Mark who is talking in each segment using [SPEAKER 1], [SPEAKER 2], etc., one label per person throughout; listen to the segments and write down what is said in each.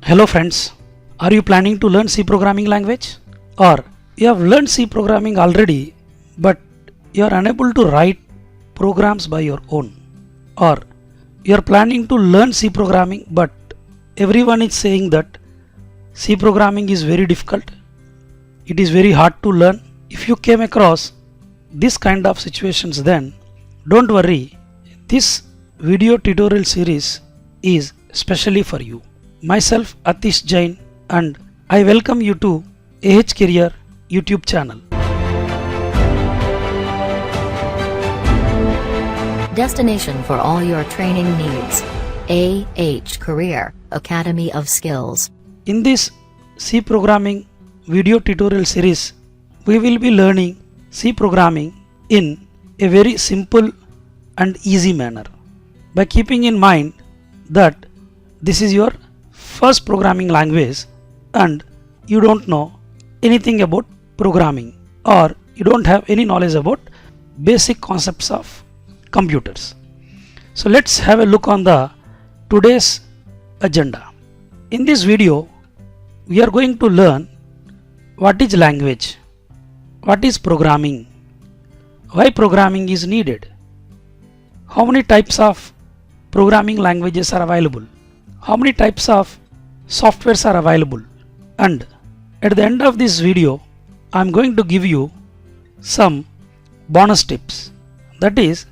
[SPEAKER 1] Hello friends, are you planning to learn C programming language? Or you have learned C programming already but you are unable to write programs by your own? Or you are planning to learn C programming but everyone is saying that C programming is very difficult, it is very hard to learn. If you came across this kind of situations, then don't worry, this video tutorial series is specially for you. Myself Atish Jain and I welcome you to AH Career YouTube channel.
[SPEAKER 2] Destination for all your training needs. AH Career Academy of Skills.
[SPEAKER 1] In this C programming video tutorial series, we will be learning C programming in a very simple and easy manner, by keeping in mind that this is your first programming language and you don't know anything about programming, or you don't have any knowledge about basic concepts of computers. So let's have a look on the today's agenda. In this video we are going to learn what is language, what is programming, why programming is needed, how many types of programming languages are available, how many types of softwares are available, and at the end of this video I am going to give you some bonus tips, that is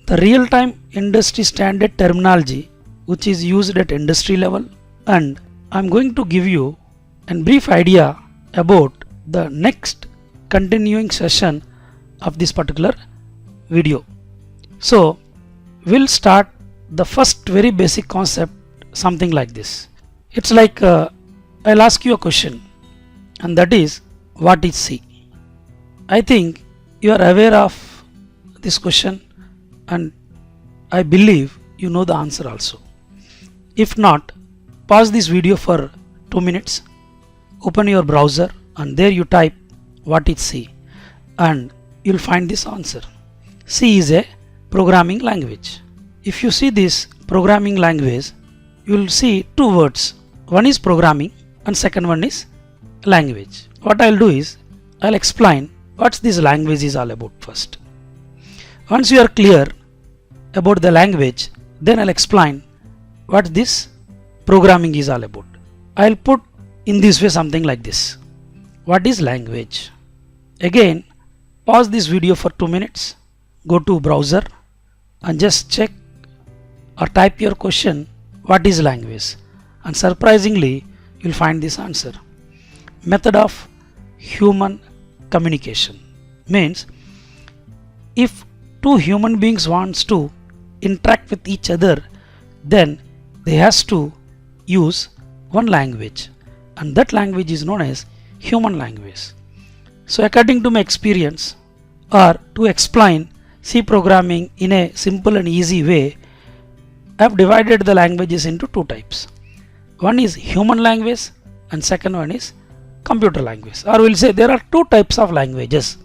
[SPEAKER 1] the real-time industry standard terminology which is used at industry level, and I am going to give you a brief idea about the next continuing session of this particular video. So we'll start the first very basic concept, something like this. It's like I'll ask you a question, and that is, what is C? I think you are aware of this question and I believe you know the answer also. If not, pause this video for 2 minutes, open your browser and there you type what is C and you'll find this answer. C is a programming language. If you see this programming language, you will see two words. One is programming and second one is language. What I'll do is I'll explain what this language is all about first. Once you are clear about the language, then I'll explain what this programming is all about. I'll put in this way something like this. What is language? Again, pause this video for 2 minutes, go to browser and just check or type your question, what is language? And surprisingly you'll find this answer. Method of human communication means if two human beings wants to interact with each other, then they has to use one language, and that language is known as human language. So according to my experience, or to explain C programming in a simple and easy way, I have divided the languages into two types. One is human language and second one is computer language, or we'll say there are two types of languages.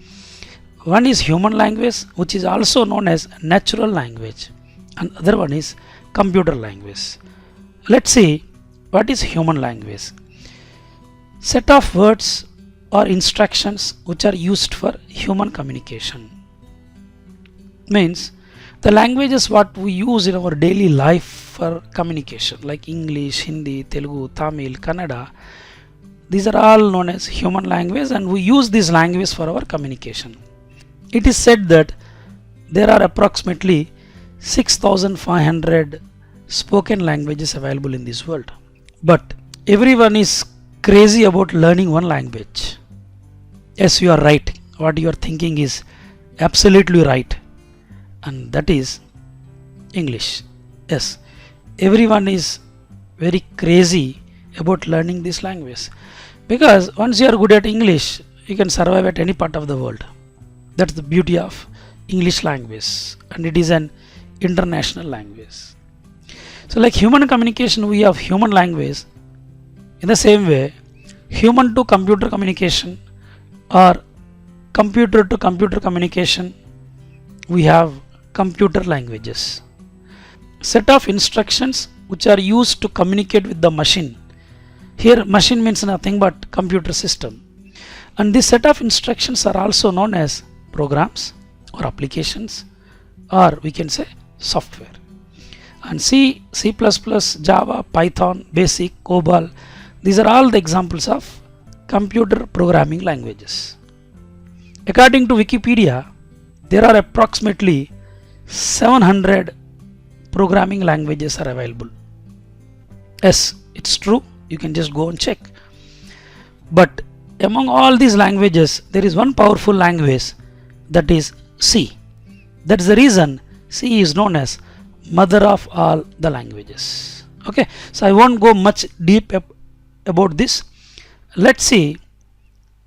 [SPEAKER 1] One is human language, which is also known as natural language, and other one is computer language. Let's see what is human language. Set of words or instructions which are used for human communication. Means the languages what we use in our daily life for communication, like English, Hindi, Telugu, Tamil, Kannada, these are all known as human language and we use this language for our communication. It is said that there are approximately 6,500 spoken languages available in this world, but everyone is crazy about learning one language. Yes, you are right, what you are thinking is absolutely right, and that is English. Yes, everyone is very crazy about learning this language, because once you are good at English, you can survive at any part of the world. That's the beauty of English language, and it is an international language. So like human communication, we have human language. In the same way, human to computer communication or computer to computer communication, we have computer languages. Set of instructions which are used to communicate with the machine Here machine means nothing but computer system. And this set of instructions are also known as programs or applications, or we can say software. And C, C++, Java, Python, Basic, COBOL, these are all the examples of computer programming languages. According to Wikipedia, there are approximately 700 programming languages are available. Yes, it's true, you can just go and check. But among all these languages, there is one powerful language, that is C. That's the reason C is known as mother of all the languages. Okay, so I won't go much deep about this. Let's see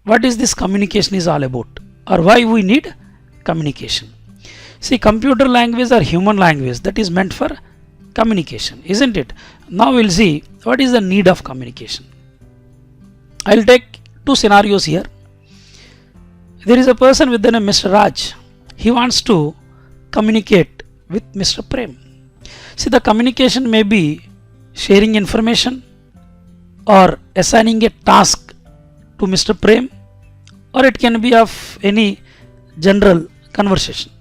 [SPEAKER 1] what is this communication is all about, or why we need communication. See, computer language or human language that is meant for communication, isn't it? Now we'll see what is the need of communication. I'll take two scenarios here. There is a person with the name Mr. Raj. He wants to communicate with Mr. Prem. See, the communication may be sharing information or assigning a task to Mr. Prem, or it can be of any general conversation.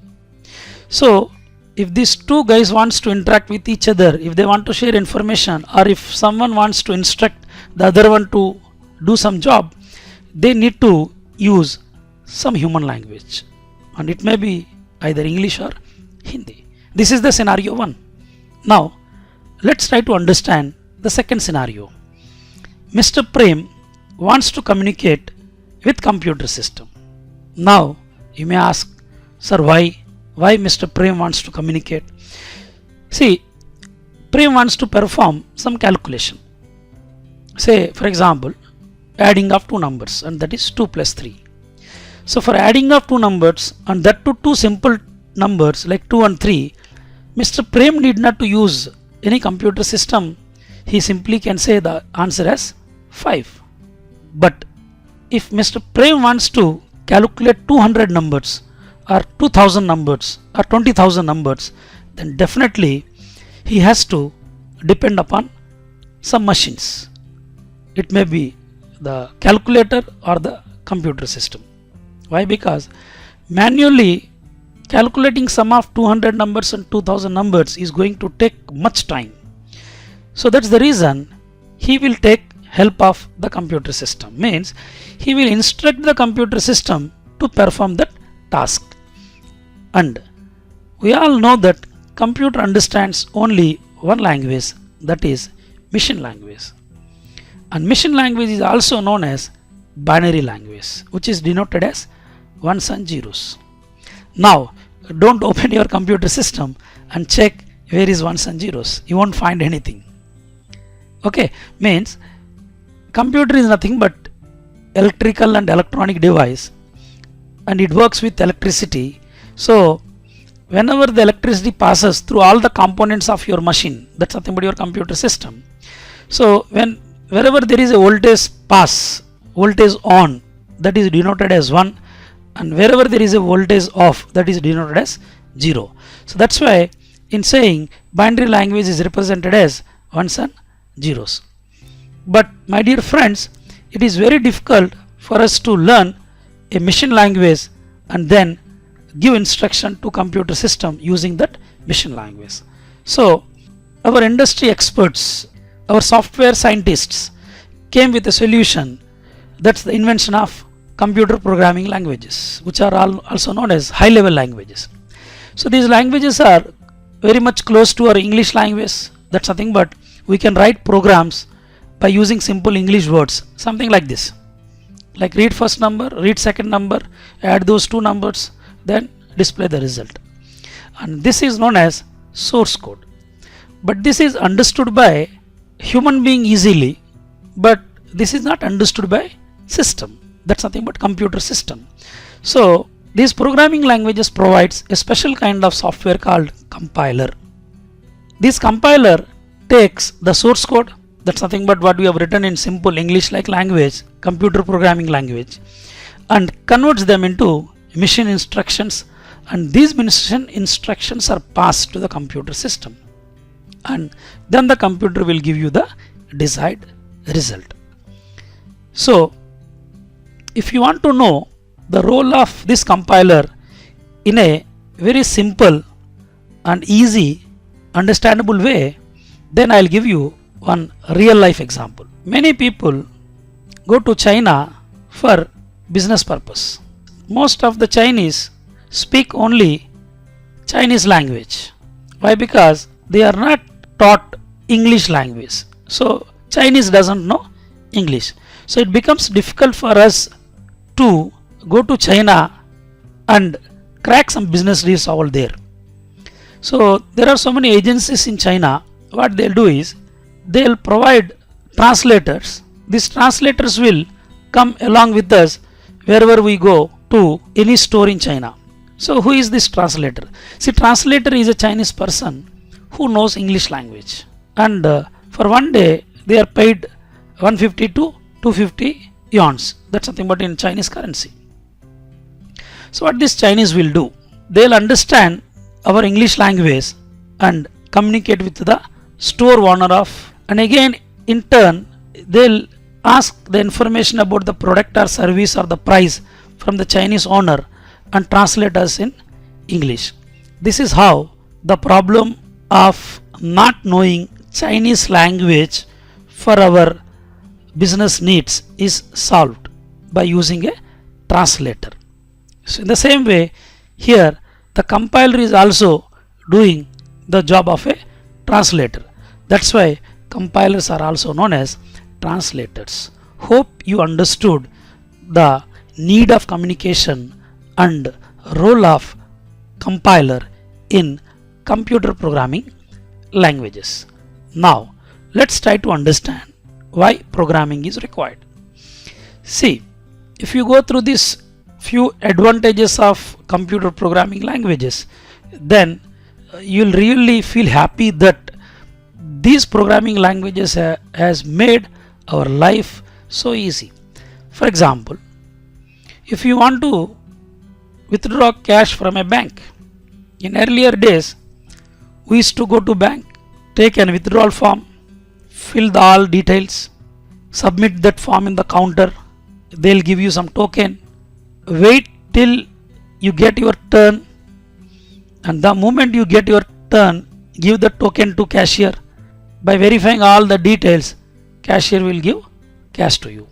[SPEAKER 1] So if these two guys wants to interact with each other, if they want to share information, or if someone wants to instruct the other one to do some job, they need to use some human language, and it may be either English or Hindi. This is the scenario 1. Now let's try to understand the second scenario. Mr. Prem wants to communicate with computer system. Now you may ask, sir, why Mr. Prem wants to communicate? See, Prem wants to perform some calculation. Say, for example, adding of two numbers, and that is 2 plus 3. So for adding of two numbers, and that to two simple numbers like 2 and 3, Mr. Prem need not to use any computer system. He simply can say the answer as 5. But if Mr. Prem wants to calculate 200 numbers, or 2000 numbers, or 20,000 numbers, then definitely he has to depend upon some machines. It may be the calculator or the computer system. Why? Because manually calculating sum of 200 numbers and 2000 numbers is going to take much time. So that's the reason he will take help of the computer system. Means he will instruct the computer system to perform that task. And we all know that computer understands only one language, that is machine language. And machine language is also known as binary language, which is denoted as ones and zeros. Now don't open your computer system and check where is ones and zeros. You won't find anything. Okay, means computer is nothing but electrical and electronic device, and it works with electricity. So whenever the electricity passes through all the components of your machine, that's nothing but your computer system. So wherever there is a voltage pass, voltage on, that is denoted as 1, and wherever there is a voltage off, that is denoted as 0. So that's why in saying binary language is represented as ones and zeros. But my dear friends, it is very difficult for us to learn a machine language and then give instruction to computer system using that machine language. So our industry experts, our software scientists came with a solution. That's the invention of computer programming languages, which are also known as high level languages. So these languages are very much close to our English language. That's nothing but we can write programs by using simple English words, something like this, like read first number, read second number, add those two numbers, then display the result. And this is known as source code. But this is understood by human being easily, but this is not understood by system. That's nothing but computer system. So these programming languages provides a special kind of software called compiler. This compiler takes the source code, that's nothing but what we have written in simple English like language, computer programming language, and converts them into machine instructions, and these machine instructions are passed to the computer system, and then the computer will give you the desired result. So if you want to know the role of this compiler in a very simple and easy understandable way, then I'll give you one real life example. Many people go to China for business purpose. Most of the Chinese speak only Chinese language. Why? Because they are not taught English language. So Chinese doesn't know English. So it becomes difficult for us to go to China and crack some business deals over there. So there are so many agencies in China. What they'll do is they'll provide translators. These translators will come along with us wherever we go to any store in China. So who is this translator? See, translator is a Chinese person who knows English language, and for one day they are paid 150 to 250 yuans. That's nothing but in Chinese currency. So what this Chinese will do, they'll understand our English language and communicate with the store owner of, and again in turn they'll ask the information about the product or service or the price from the Chinese owner and translate us in English. This is how the problem of not knowing Chinese language for our business needs is solved by using a translator. So in the same way, here the compiler is also doing the job of a translator. That's why compilers are also known as translators. Hope you understood the need of communication and role of compiler in computer programming languages. Now let's try to understand why programming is required. See, if you go through these few advantages of computer programming languages, then you'll really feel happy that these programming languages has made our life so easy. For example, if you want to withdraw cash from a bank, in earlier days we used to go to bank, take an withdrawal form, fill the all details, submit that form in the counter, they'll give you some token, wait till you get your turn, and the moment you get your turn, give the token to cashier. By verifying all the details, cashier will give cash to you,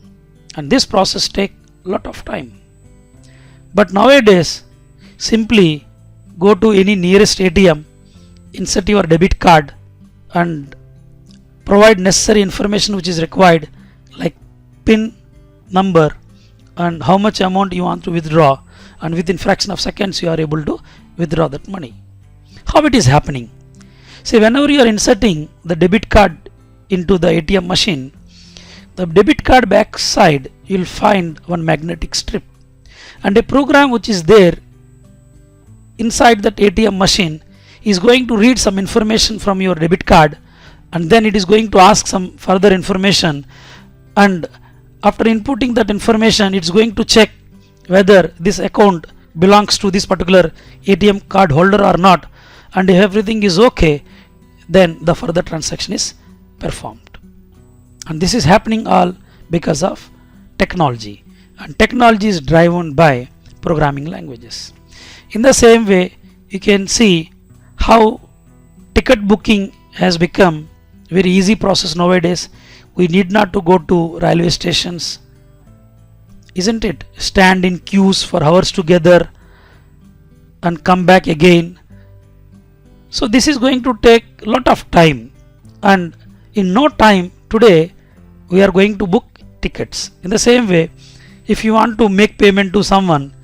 [SPEAKER 1] and this process take lot of time. But nowadays, simply go to any nearest ATM, insert your debit card and provide necessary information which is required, like PIN number and how much amount you want to withdraw, and within fraction of seconds you are able to withdraw that money. How it is happening? See, whenever you are inserting the debit card into the ATM machine, the debit card back side you will find one magnetic strip, and a program which is there inside that ATM machine is going to read some information from your debit card, and then it is going to ask some further information, and after inputting that information it's going to check whether this account belongs to this particular ATM card holder or not, and if everything is okay, then the further transaction is performed. And this is happening all because of technology, and technology is driven by programming languages. In the same way, you can see how ticket booking has become very easy process nowadays. We need not to go to railway stations, isn't it? Stand in queues for hours together and come back again. So this is going to take a lot of time, and in no time today we are going to book tickets. In the same way, if you want to make payment to someone,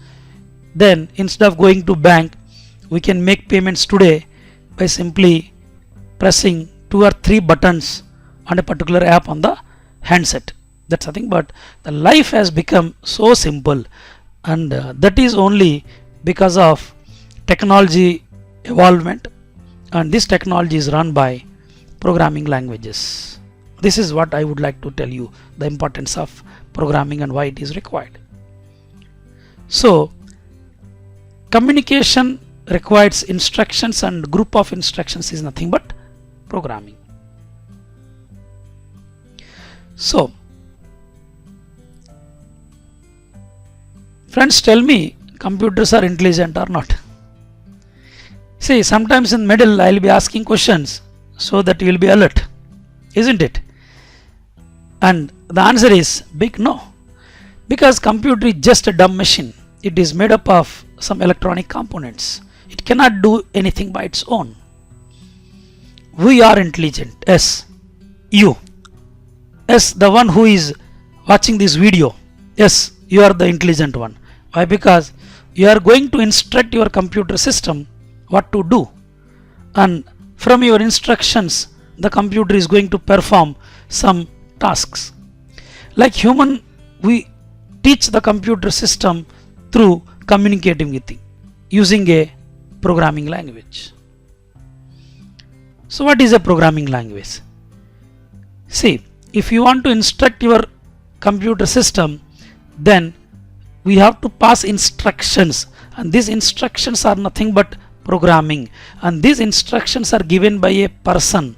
[SPEAKER 1] then instead of going to bank, we can make payments today by simply pressing 2 or 3 buttons on a particular app on the handset. That's nothing but the life has become so simple, and that is only because of technology evolvement, and this technology is run by programming languages. This is what I would like to tell you, the importance of programming and why it is required. So communication requires instructions, and group of instructions is nothing but programming. So Friends, tell me, computers are intelligent or not? See, sometimes in middle I will be asking questions so that you will be alert, isn't it? And the answer is big no. Because computer is just a dumb machine. It is made up of some electronic components. It cannot do anything by its own. We are intelligent. Yes, you. Yes, the one who is watching this video. Yes, you are the intelligent one. Why? Because you are going to instruct your computer system what to do. And from your instructions, the computer is going to perform some tasks. Like human, we teach the computer system through communicating with it using a programming language. So what is a programming language? See, if you want to instruct your computer system, then we have to pass instructions, and these instructions are nothing but programming, and these instructions are given by a person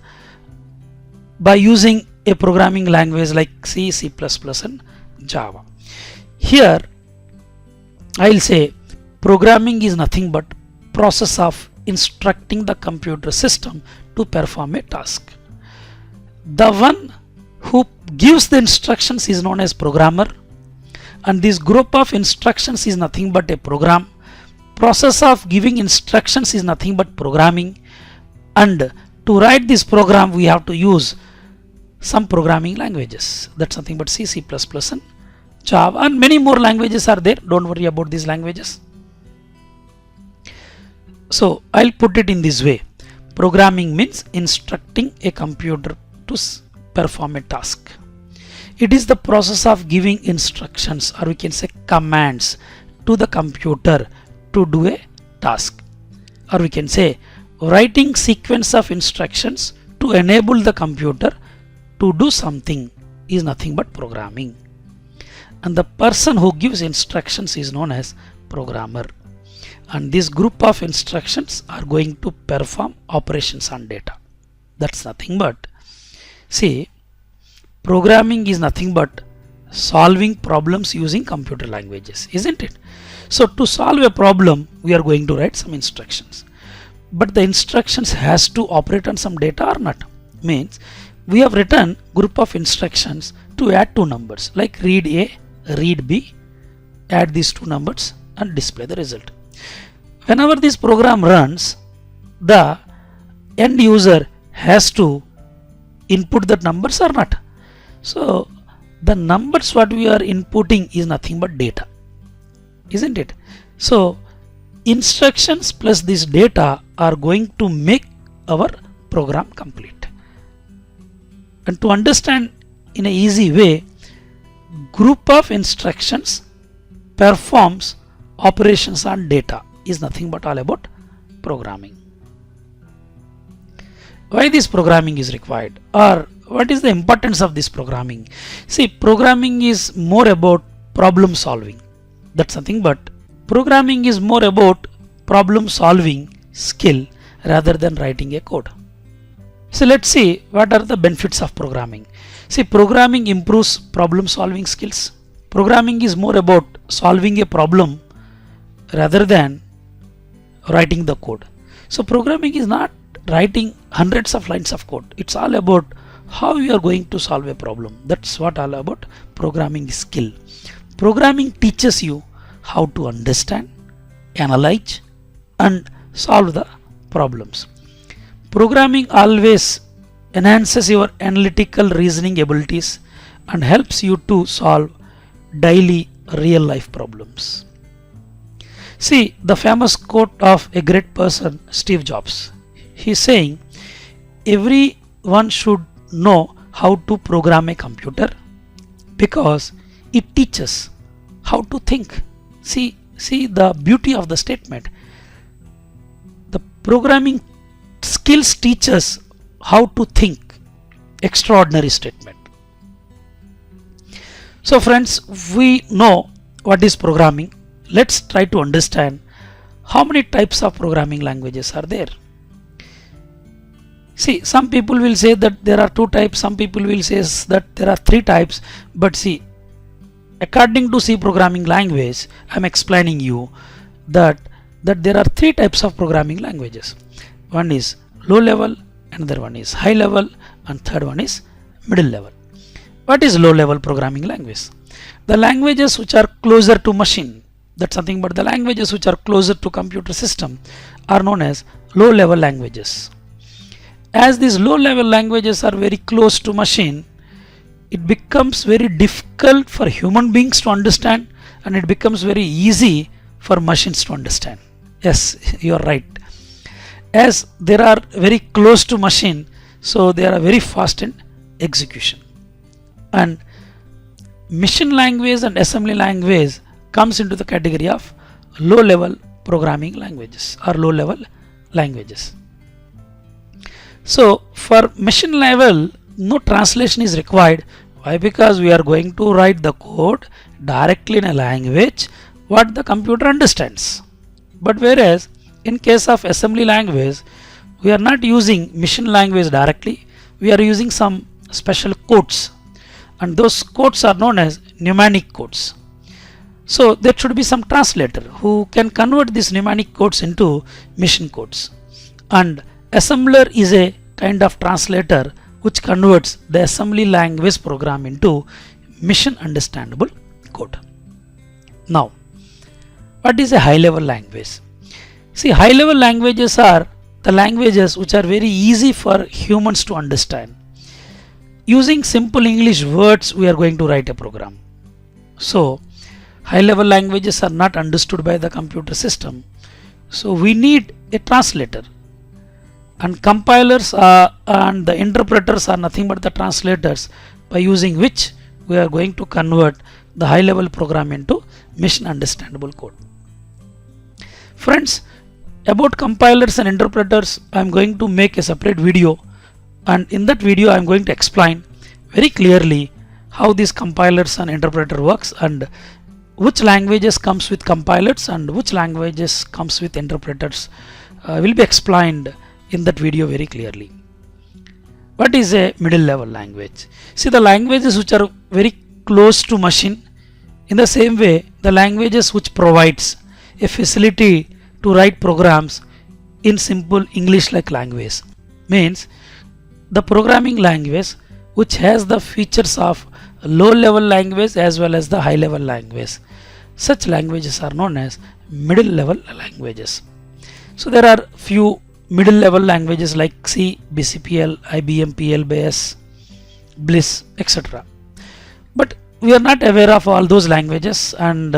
[SPEAKER 1] by using a programming language like C, C++ and Java. Here I'll say programming is nothing but process of instructing the computer system to perform a task. The one who gives the instructions is known as programmer, and this group of instructions is nothing but a program. Process of giving instructions is nothing but programming, and to write this program we have to use some programming languages. That's nothing but C, C++ and Java, and many more languages are there. Don't worry about these languages. So I'll put it in this way. Programming means instructing a computer to perform a task. It is the process of giving instructions, or we can say commands, to the computer to do a task, or we can say writing sequence of instructions to enable the computer to do something is nothing but programming. And the person who gives instructions is known as programmer, and this group of instructions are going to perform operations on data. That's nothing but, see, programming is nothing but solving problems using computer languages, isn't it? So to solve a problem we are going to write some instructions, but the instructions has to operate on some data or not. Means we have written group of instructions to add two numbers like read A, read B, add these two numbers and display the result. Whenever this program runs, the end user has to input the numbers or not. So the numbers what we are inputting is nothing but data, isn't it? So instructions plus this data are going to make our program complete. And to understand in an easy way, group of instructions performs operations on data is nothing but all about programming. Why this programming is required, or what is the importance of this programming? See, programming is more about problem solving. That's nothing but programming is more about problem solving skill rather than writing a code. So let's see what are the benefits of programming. See, programming improves problem solving skills. Programming is more about solving a problem rather than writing the code. So programming is not writing hundreds of lines of code. It's all about how you are going to solve a problem. That's what all about programming skill. Programming teaches you how to understand, analyze and solve the problems. Programming always enhances your analytical reasoning abilities and helps you to solve daily real life problems. See, the famous quote of a great person, Steve Jobs. He's saying, everyone should know how to program a computer because it teaches how to think. See the beauty of the statement. The programming skills teaches how to think. Extraordinary statement. So friends, we know what is programming. Let's try to understand how many types of programming languages are there. See, some people will say that there are two types, some people will say that there are three types, but see, according to C programming language, I'm explaining you that there are three types of programming languages. One is low level, another one is high level, and third one is middle level. What is low level programming language? The languages which are closer to machine, that's something, but the languages which are closer to computer system are known as low level languages. As these low level languages are very close to machine, it becomes very difficult for human beings to understand, and it becomes very easy for machines to understand. Yes, you are right. As they are very close to machine, so they are very fast in execution. And machine language and assembly language comes into the category of low level programming languages or low level languages. So for machine level, no translation is required. Why? Because we are going to write the code directly in a language what the computer understands. But whereas in case of assembly language, we are not using machine language directly, we are using some special codes, and those codes are known as mnemonic codes. So there should be some translator who can convert these mnemonic codes into machine codes, and assembler is a kind of translator which converts the assembly language program into machine understandable code. Now, what is a high level language? See, high level languages are the languages which are very easy for humans to understand. Using simple English words, we are going to write a program. So high level languages are not understood by the computer system, so we need a translator, and compilers and the interpreters are nothing but the translators by using which we are going to convert the high level program into machine understandable code. Friends, about compilers and interpreters, I am going to make a separate video, and in that video I am going to explain very clearly how these compilers and interpreter works, and which languages comes with compilers and which languages comes with interpreters will be explained in that video very clearly. What is a middle level language? See, the languages which are very close to machine, in the same way the languages which provides a facility to write programs in simple English like language, means the programming language which has the features of low level language as well as the high level language. Such languages are known as middle level languages. So there are few middle level languages like C, BCPL, IBM, PL/BS, Bliss, etc. But we are not aware of all those languages, and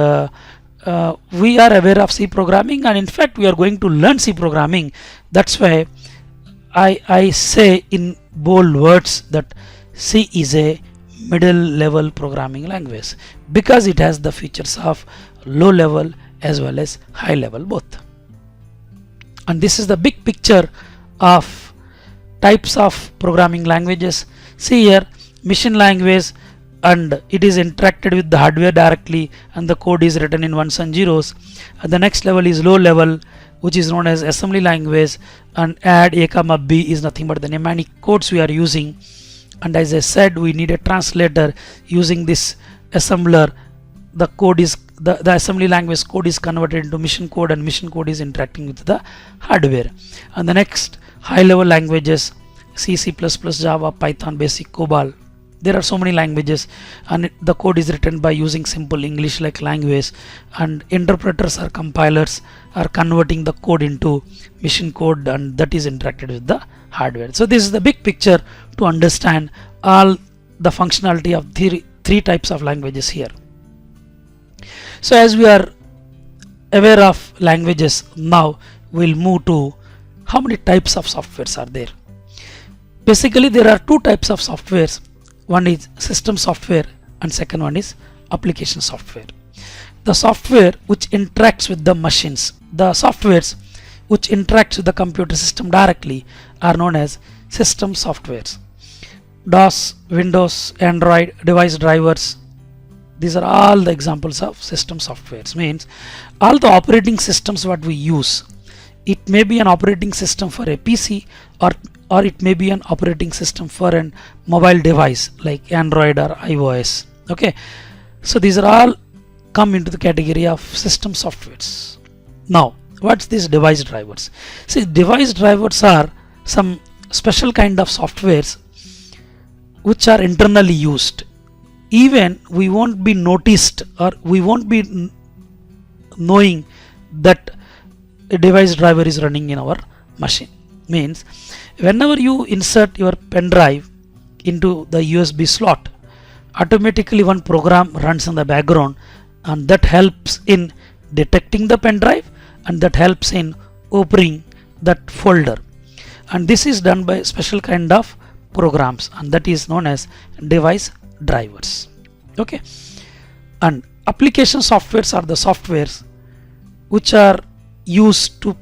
[SPEAKER 1] we are aware of C programming, and in fact we are going to learn C programming. That's why I say in bold words that C is a middle level programming language because it has the features of low level as well as high level both. And this is the big picture of types of programming languages. See here, machine language, and it is interacted with the hardware directly, and the code is written in ones and zeros. And the next level is low level, which is known as assembly language, and add a comma b is nothing but the mnemonic codes we are using. And as I said, we need a translator. Using this assembler, the code is the assembly language code is converted into machine code, and machine code is interacting with the hardware. And the next high level languages, C, C++, Java, Python, Basic, COBOL. There are so many languages, and the code is written by using simple English like language, and interpreters or compilers are converting the code into machine code, and that is interacted with the hardware. So this is the big picture to understand all the functionality of three types of languages here. So as we are aware of languages, now we'll move to how many types of softwares are there. Basically there are two types of softwares. One is system software and second one is application software. The software which interacts with the machines, the softwares which interacts with the computer system directly are known as system softwares. DOS, Windows, Android, device drivers, these are all the examples of system softwares. Means all the operating systems what we use, it may be an operating system for a PC or it may be an operating system for an mobile device like Android or iOS. Okay, So these are all come into the category of system softwares. Now, what's these device drivers? See, device drivers are some special kind of softwares which are internally used. Even we won't be noticed, or we won't be knowing that a device driver is running in our machine. Means whenever you insert your pen drive into the USB slot, automatically one program runs in the background, and that helps in detecting the pen drive, and that helps in opening that folder. And this is done by special kind of programs, and that is known as device drivers. Okay. And application softwares are the softwares which are used to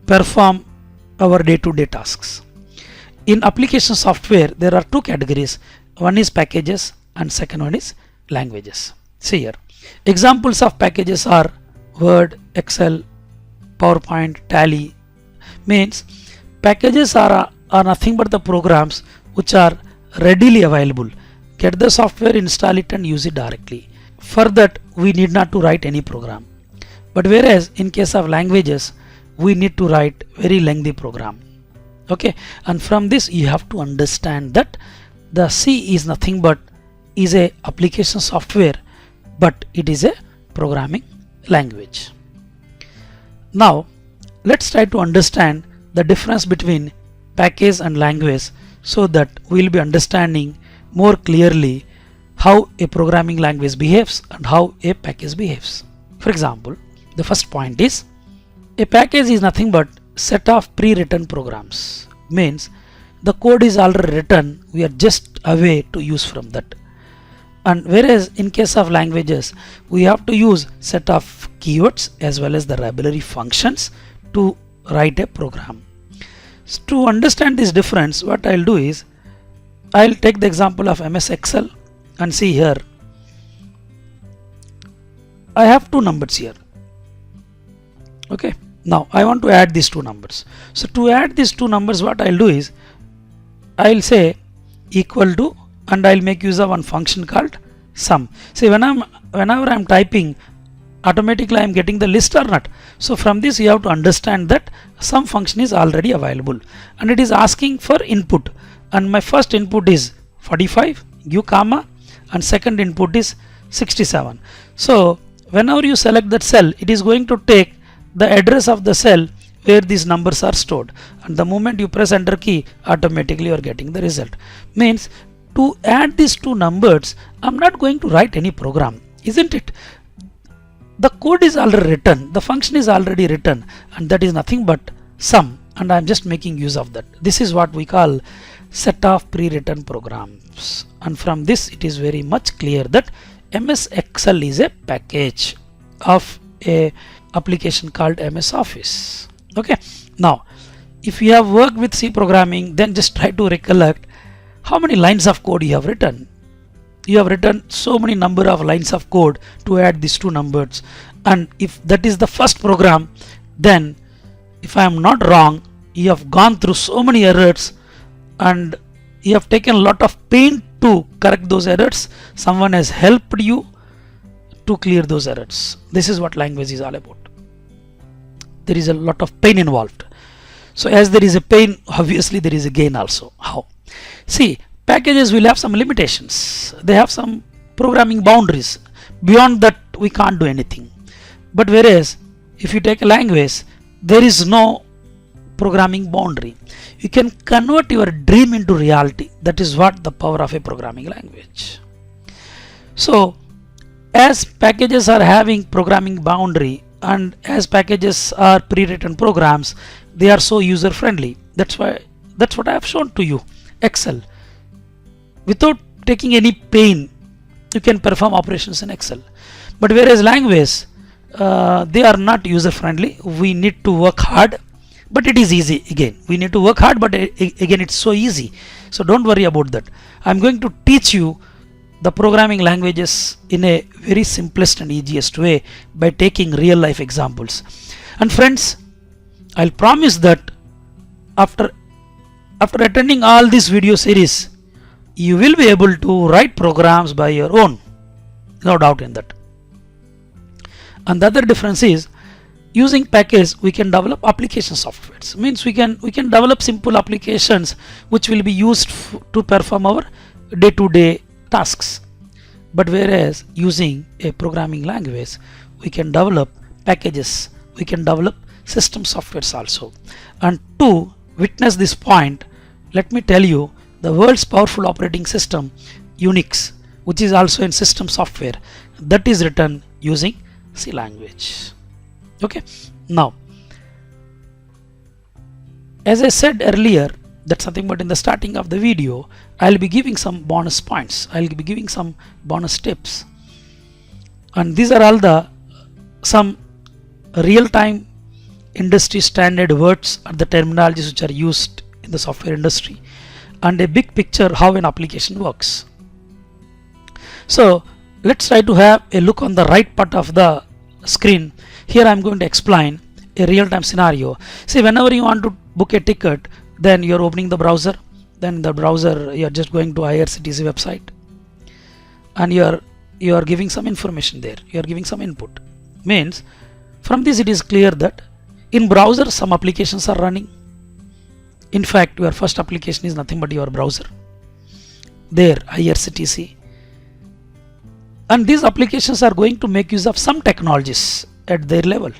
[SPEAKER 1] perform our day-to-day tasks. In application software, there are two categories. One is packages and second one is languages. See here. Examples of packages are Word, Excel, PowerPoint, Tally. Means packages are nothing but the programs which are readily available. Get the software, install it and use it directly. For that we need not to write any program. But whereas in case of languages, we need to write very lengthy program. Okay, and from this you have to understand that the C is nothing but is a application software, but it is a programming language. Now let's try to understand the difference between package and language, so that we will be understanding more clearly how a programming language behaves and how a package behaves. For example, the first point is a package is nothing but set of pre-written programs. Means the code is already written, we are just away to use from that. And whereas in case of languages, we have to use set of keywords as well as the library functions to write a program. So to understand this difference, what I'll do is I'll take the example of MS Excel and see here. I have two numbers here. Okay. Now I want to add these two numbers. So to add these two numbers, what I'll do is I'll say equal to, and I'll make use of one function called sum. See, whenever I'm typing, automatically I'm getting the list or not. So from this you have to understand that sum function is already available and it is asking for input, and my first input is 45, give comma, and second input is 67. So whenever you select that cell, it is going to take the address of the cell where these numbers are stored, and the moment you press enter key, automatically you are getting the result. Means to add these two numbers, I'm not going to write any program, isn't it? The code is already written, the function is already written, and that is nothing but sum, and I'm just making use of that. This is what we call set of pre-written programs, and from this it is very much clear that MS Excel is a package of a application called MS Office. Okay. Now if you have worked with C programming, then just try to recollect how many lines of code you have written. You have written so many number of lines of code to add these two numbers, and if that is the first program, then if I am not wrong, you have gone through so many errors and you have taken a lot of pain to correct those errors. Someone has helped you to clear those errors. This is what language is all about. There is a lot of pain involved. So as there is a pain, obviously there is a gain also. How? See, packages will have some limitations. They have some programming boundaries. Beyond that we can't do anything. But whereas if you take a language, there is no programming boundary. You can convert your dream into reality. That is what the power of a programming language. So as packages are having programming boundary, and as packages are pre-written programs, they are so user friendly. That's what I have shown to you. Excel, without taking any pain, you can perform operations in Excel. But whereas language, they are not user friendly. We need to work hard, but it is easy. Again, we need to work hard, but again it's so easy. So don't worry about that. I'm going to teach you the programming languages in a very simplest and easiest way by taking real life examples. And friends, I'll promise that after attending all this video series, you will be able to write programs by your own. no doubt in that. And the other difference is, using package we can develop application softwares. Means we can develop simple applications which will be used to perform our day-to-day tasks. But whereas using a programming language, we can develop packages, we can develop system softwares also. And to witness this point, let me tell you the world's powerful operating system, Unix, which is also in system software, that is written using C language. Okay, now as I said earlier, that's nothing but in the starting of the video, I'll be giving some bonus points, I'll be giving some bonus tips, and these are all the some real-time industry standard words or the terminologies which are used in the software industry, and a big picture how an application works. So let's try to have a look on the right part of the screen. Here I'm going to explain a real-time scenario. See, whenever you want to book a ticket, then you're opening the browser, then the browser you're just going to IRCTC website, and you are giving some information there, you are giving some input. Means from this it is clear that in browser some applications are running. In fact, your first application is nothing but your browser, there IRCTC, and these applications are going to make use of some technologies at their level.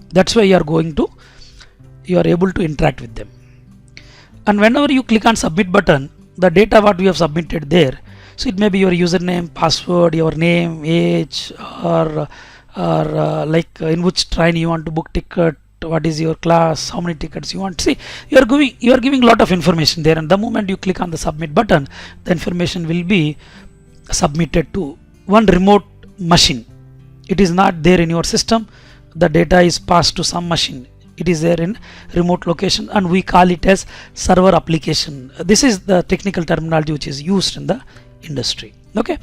[SPEAKER 1] That's why you are able to interact with them. And whenever you click on submit button, the data what we have submitted there, so it may be your username, password, your name, age, or like in which train you want to book ticket, what is your class, how many tickets you want. See, you are giving lot of information there, and the moment you click on the submit button, the information will be submitted to one remote machine. It is not there in your system, the data is passed to some machine, it is there in remote location, and we call it as server application. This is the technical terminology which is used in the industry. Okay,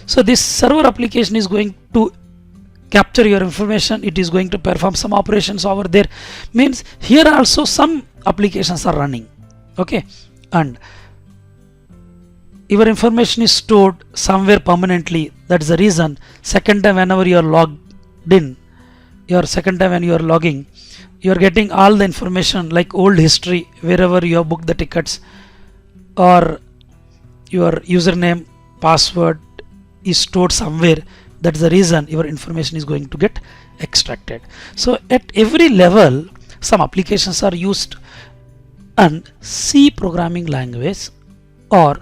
[SPEAKER 1] so this server application is going to capture your information, it is going to perform some operations over there. Means here also some applications are running. Okay, and your information is stored somewhere permanently. That's the reason second time whenever you are logged in, your second time when you are logging, you are getting all the information like old history, wherever you have booked the tickets, or your username, password is stored somewhere. That's the reason your information is going to get extracted. So at every level some applications are used, and C programming language or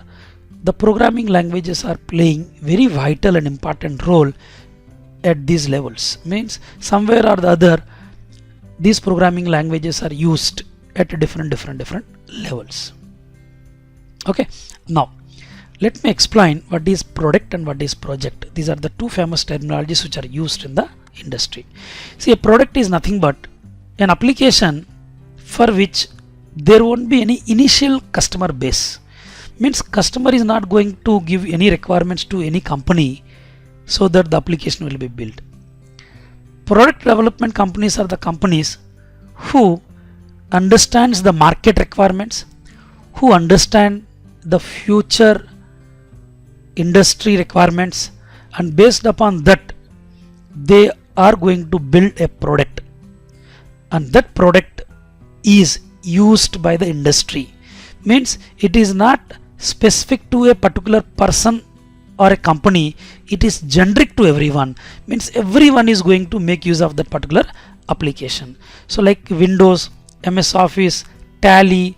[SPEAKER 1] the programming languages are playing very vital and important role at these levels. Means somewhere or the other these programming languages are used at different levels. Okay, now let me explain what is product and what is project. These are the two famous terminologies which are used in the industry. See, a product is nothing but an application for which there won't be any initial customer base. Means customer is not going to give any requirements to any company so that the application will be built. Product development companies are the companies who understands the market requirements, who understand the future industry requirements, and based upon that they are going to build a product, and that product is used by the industry. Means it is not specific to a particular person or a company, it is generic to everyone. Means everyone is going to make use of that particular application. So like Windows, MS Office, Tally,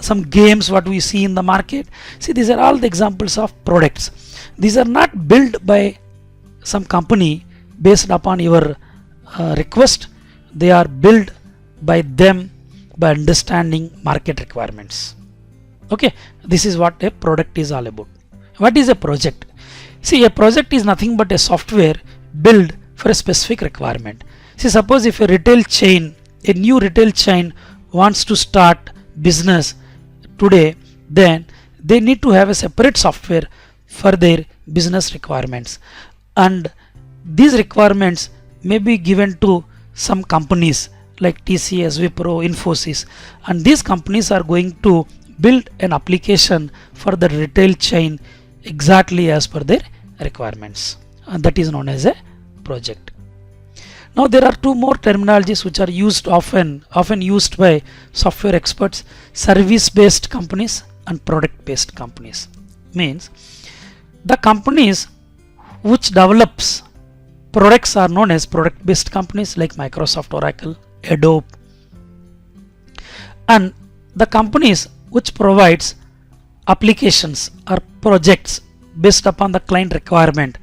[SPEAKER 1] some games what we see in the market. See, these are all the examples of products. These are not built by some company based upon your request. They are built by them by understanding market requirements. Okay, this is what a product is all about. What is a project? See, a project is nothing but a software built for a specific requirement. See, suppose if a retail chain, a new retail chain wants to start business today, then they need to have a separate software for their business requirements, and these requirements may be given to some companies like TCS, Wipro, Infosys, and these companies are going to build an application for the retail chain exactly as per their requirements, and that is known as a project. Now there are two more terminologies which are used often used by software experts: service-based companies and product-based companies. Means the companies which develops products are known as product-based companies like Microsoft, Oracle, Adobe, and the companies which provides applications or projects based upon the client requirement,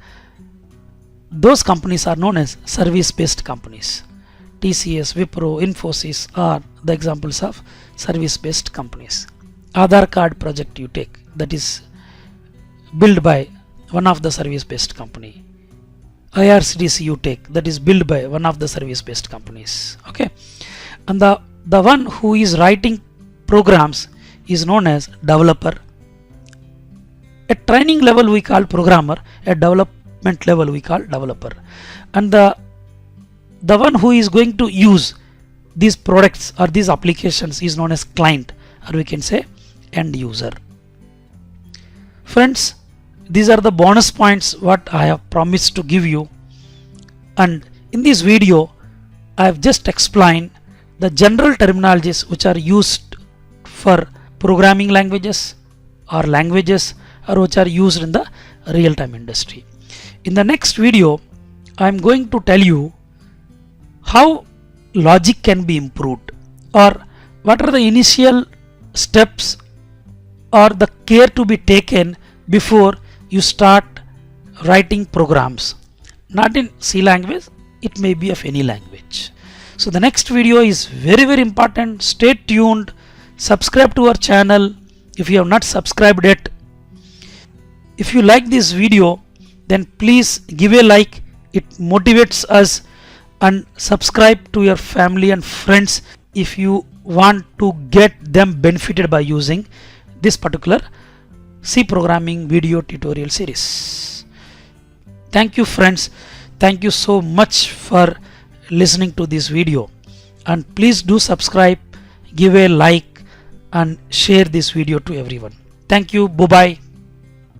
[SPEAKER 1] those companies are known as service-based companies. TCS, Wipro, Infosys are the examples of service-based companies. Aadhaar card project you take, that is built by one of the service-based company. IRCTC you take, that is built by one of the service-based companies. Okay, and the one who is writing programs is known as developer. At training level we call programmer, at development level we call developer, and the one who is going to use these products or these applications is known as client, or we can say end user. Friends, these are the bonus points what I have promised to give you, and in this video I have just explained the general terminologies which are used for programming languages or languages or which are used in the real-time industry. In the next video I am going to tell you how logic can be improved, or what are the initial steps or the care to be taken before you start writing programs. Not in C language, it may be of any language. So the next video is very important. Stay tuned, subscribe to our channel if you have not subscribed yet. If you like this video, then please give a like, it motivates us, and subscribe to your family and friends if you want to get them benefited by using this particular C programming video tutorial series. Thank you friends, thank you so much for listening to this video, and please do subscribe, give a like and share this video to everyone. Thank you, bye bye.